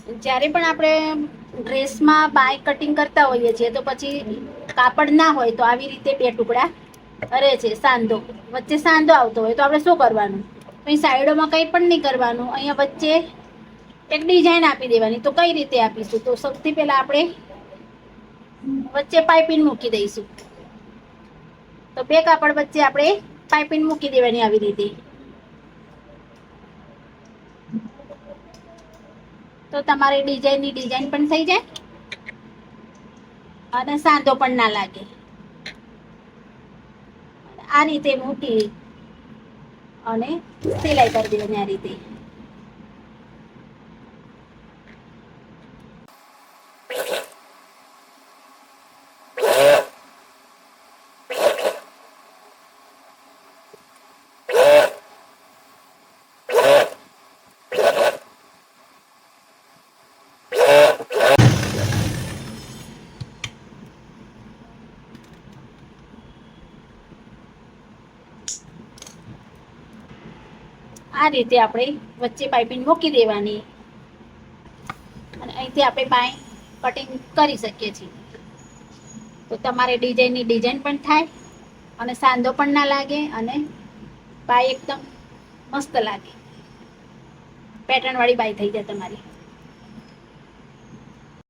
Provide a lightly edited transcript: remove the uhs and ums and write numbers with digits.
જ્યારે પણ આપણે ડ્રેસમાં બાય કટિંગ કરતા હોઈએ છીએ તો પછી કાપડ ના હોય તો આવી રીતે બે ટુકડા કરે છે સાંધો વચ્ચે સાંધો આવતો હોય તો આપણે શું કરવાનું? અહીં સાઈડોમાં કંઈ પણ નહીં કરવાનું, અહીંયા વચ્ચે એક ડિઝાઇન આપી દેવાની. તો કઈ રીતે આપીશું? તો સૌથી પહેલા આપણે વચ્ચે પાઇપિંગ મૂકી દઈશું. તો બે કાપડ વચ્ચે આપણે પાઇપિંગ મૂકી દેવાની આવી રીતે. તો તમારી ડિઝાઇનની ડિઝાઇન પણ થઈ જાય અને સાંધો પણ ના લાગે. આ રીતે મૂકી અને સિલાઈ કરી દેવાની આ રીતે. આ રીતે આપણે વચ્ચે પાઇપિંગ મૂકી દેવાની અને અહીંથી આપણે બાય કટિંગ કરી શકીએ છીએ. તો તમારે ડિઝાઇનની ડિઝાઇન પણ થાય અને સાંધો પણ ના લાગે અને બાય એકદમ મસ્ત લાગે. પેટર્ન વાળી બાય થઈ જાય તમારી.